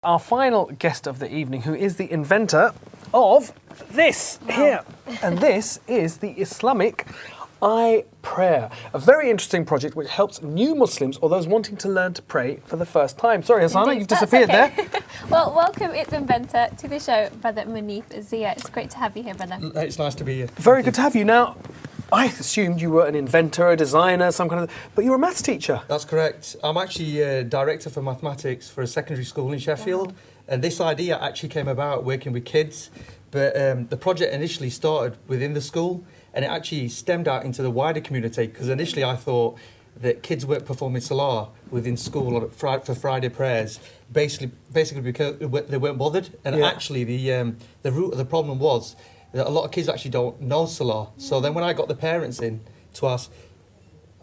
Our final guest of the evening, who is the inventor of this here. And this is the Islamic iPrayer, a very interesting project which helps new Muslims or those wanting to learn to pray for the first time. Sorry, Hasana, you've disappeared there. Well, welcome its inventor to the show, Brother Munif Zia. It's great to have you here, brother. It's nice to be here. Very good to have you. Now, I assumed you were an inventor, a designer, some kind of... But you're a maths teacher. That's correct. I'm actually a director for mathematics for a secondary school in Sheffield. Wow. And this idea actually came about working with kids. But the project initially started within the school, and it actually stemmed out into the wider community, because initially I thought that kids weren't performing salah within school for Friday prayers, basically because they weren't bothered. And actually the root of the problem was that a lot of kids actually don't know salah. So then when I got the parents in to ask,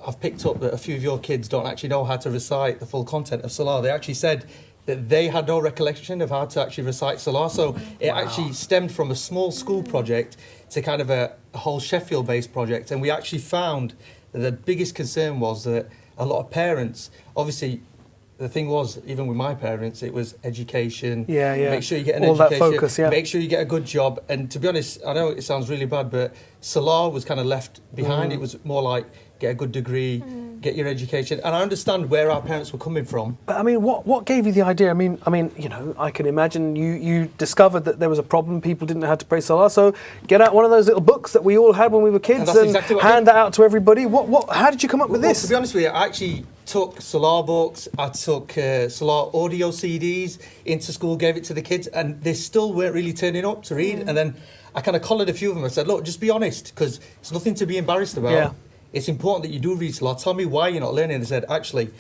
I've picked up that a few of your kids don't actually know how to recite the full content of salah. They actually said that they had no recollection of how to actually recite salah. So it actually stemmed from a small school project to kind of a whole Sheffield-based project. And we actually found that the biggest concern was that a lot of parents, obviously, the thing was, even with my parents, it was education. Make sure you get an all education. That focus, Make sure you get a good job. And to be honest, I know it sounds really bad, but salah was kind of left behind. It was more like, get a good degree, get your education. And I understand where our parents were coming from. But I mean, what gave you the idea? I mean, you know, I can imagine you discovered that there was a problem. People didn't know how to pray salah, so get out one of those little books that we all had when we were kids and hand that out to everybody. How did you come up with this? To be honest with you, I actually took salah books, I took salah audio CDs into school, gave it to the kids, and they still weren't really turning up to read. And then I kind of collared a few of them. I said, look, just be honest, because it's nothing to be embarrassed about. It's important that you do read salah. Tell me why you're not learning. They said, actually,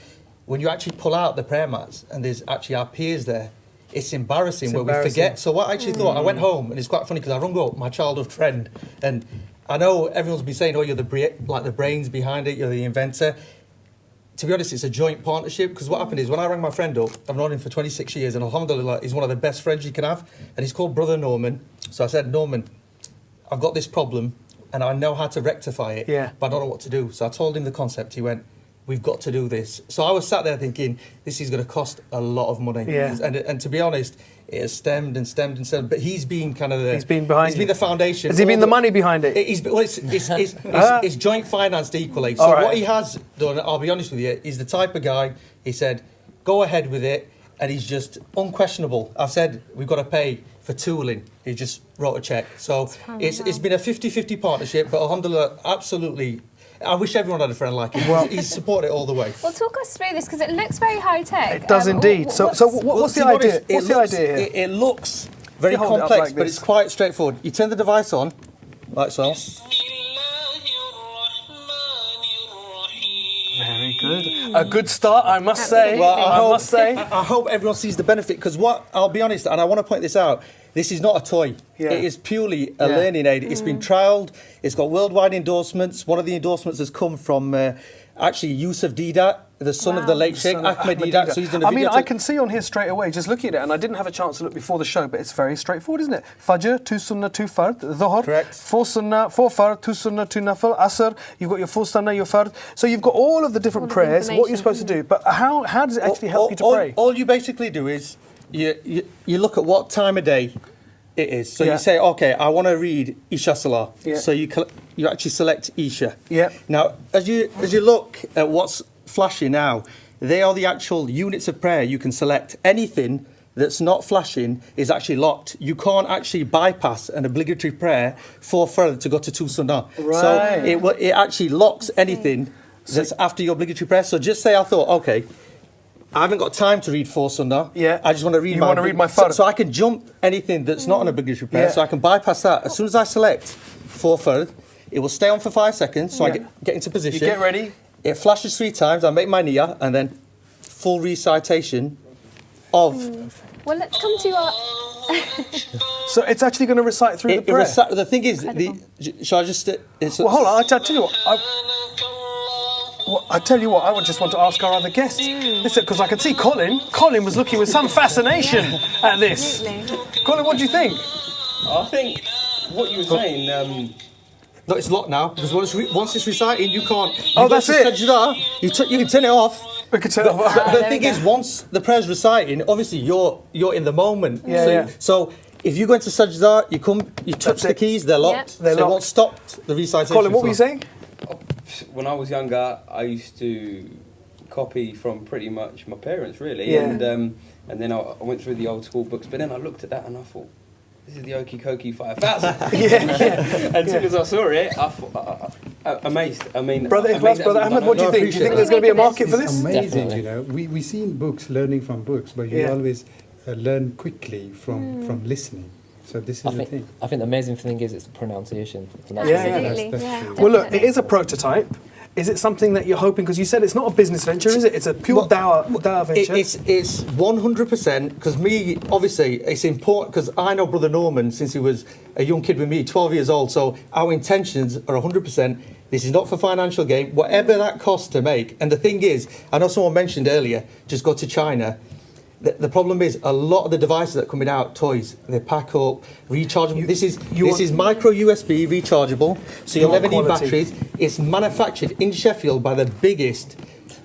when you actually pull out the prayer mats and there's actually our peers there, it's embarrassing we forget. So what I actually thought, I went home, and it's quite funny because I rung up my childhood friend, and I know everyone's been saying, oh, you're the brains behind it, you're the inventor. To be honest, it's a joint partnership, because what happened is when I rang my friend up, I've known him for 26 years, and alhamdulillah, he's one of the best friends you can have, and he's called Brother Norman. So I said, Norman, I've got this problem, and I know how to rectify it, but I don't know what to do. So I told him the concept. He went, we've got to do this. So I was sat there thinking, this is going to cost a lot of money. And to be honest, it has stemmed and stemmed and stemmed. But he's been kind of he's been the foundation. Has he been the money behind it? It's joint financed equally. So what he has done, I'll be honest with you, he's the type of guy, he said, go ahead with it. And he's just unquestionable. I've said, we've got to pay for tooling. He just wrote a cheque. So it's been a 50-50 partnership, but alhamdulillah, absolutely. I wish everyone had a friend like him. Well, he's supported it all the way. Well, talk us through this, because it looks very high-tech. It does indeed. What's the idea? What's the idea here? It looks very complex, but it's quite straightforward. You turn the device on, like so. Very good. A good start, I must say. Well, I hope everyone sees the benefit, because I'll be honest, and I want to point this out, this is not a toy. It is purely a learning aid. It's been trialled. It's got worldwide endorsements. One of the endorsements has come from actually Yusuf Didat, the son of the late Sheikh Ahmed Didat. So he's done a video. I can see on here straight away, just looking at it, and I didn't have a chance to look before the show, but it's very straightforward, isn't it? Fajr, 2 sunnah, 2 fard, dhuhr, correct. 4 sunnah, 4 fard, 2 sunnah, 2 nafil, asr, you've got your 4 sunnah, your fard. So you've got all of the different prayers, what you're supposed to do. But how does it actually help you to pray? All you basically do is, you look at what time of day it is. So you say, okay, I want to read Isha Salah. So you actually select Isha. Now, as you look at what's flashing now, they are the actual units of prayer. You can select anything that's not flashing is actually locked. You can't actually bypass an obligatory prayer for further to go to 2 sunnah. So it actually locks anything that's after your obligatory prayer. So just say I thought, okay, I haven't got time to read 4 sunnah. I just want to read my fard. So I can jump anything that's not an obligatory prayer. So I can bypass that. As soon as I select 4 fard, it will stay on for 5 seconds. So I get into position. You get ready. It flashes 3 times. I make my niyyah, and then full recitation of. Well, let's come to our. So it's actually going to recite through the prayer. The thing is, shall I just? Well, hold on. I'll tell you what. I tell you what, I would just want to ask our other guests. Listen, because I can see Colin. Colin was looking with some fascination at this. Colin, what do you think? I think what you were saying. No, it's locked now, because once it's reciting, you can't. Oh, that's it. You can turn it off. We could turn it off. The there thing we is, go. once the prayer's reciting, obviously you're in the moment. Yeah, so, yeah. so if you go into sajda, you touch That's the it. keys, they're locked. Yep. They're so it won't locked. stop the recitation. Colin, what were you So- saying? When I was younger, I used to copy from pretty much my parents, really. Yeah. And then I went through the old school books, but then I looked at that and I thought, this is the Okie Kokie 5000. And as soon as I saw it, I thought, amazed. I mean, Brother amazed Ikhlas, that Brother I've Ahmed, done what do you it. think? Do you think there's going to be a market for It's this? amazing, Definitely. you know. We seen books, learning from books, but you Yeah. always learn quickly from listening. So this is the thing. I think the amazing thing is it's the pronunciation. So that's Yeah, the yeah. thing. Absolutely. That's Yeah, true. Well, look, it definitely. is a prototype. Is it something that you're hoping? Because you said it's not a business venture, is it? It's a pure Well, dawah venture. It's 100% because me, obviously, it's important because I know Brother Norman since he was a young kid with me, 12 years old. So our intentions are 100%. This is not for financial gain, whatever that costs to make. And the thing is, I know someone mentioned earlier, just go to China. The problem is a lot of the devices that are coming out, toys, they pack up, rechargeable. This is micro USB rechargeable, so you'll want never need quality. batteries. It's manufactured in Sheffield by the biggest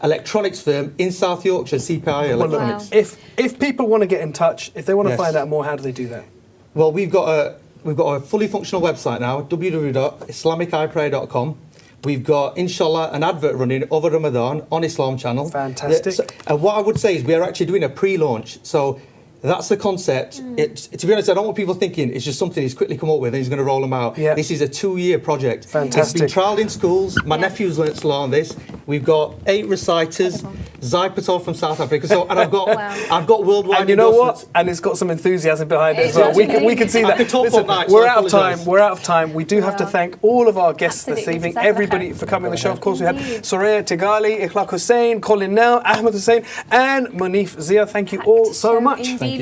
electronics firm in South Yorkshire, CPI Well, look, Electronics. if people want to get in touch, if they want to Yes. find out more, how do they do that? Well, we've got a fully functional website now, www.islamiciprayer.com. We've got, inshallah, an advert running over Ramadan on Islam channel. Fantastic. And what I would say is we are actually doing a pre-launch. So that's the concept. To be honest, I don't want people thinking it's just something he's quickly come up with and he's going to roll them out. Yeah. This is a 2-year project. Fantastic. It's been trialled in schools. My Yeah. nephew's learnt Salah on this. We've got 8 reciters. Zai Patel from South Africa. So, and I've got worldwide And you know what? endorsements. And it's got some enthusiasm behind it It as well. does We can indeed. see I that. could talk all night, so we're I out of time. apologise. We're out of time. We do have to Wow. thank all of our guests this Absolutely. evening. Jazakallah Everybody khair. for coming on the show. Of course, we had Indeed. Soraya Tigali, Ikhlaq Hussain, Colin Nell, Ahmed Hussain, and Munif Zia. Thank you all so much. Indeed.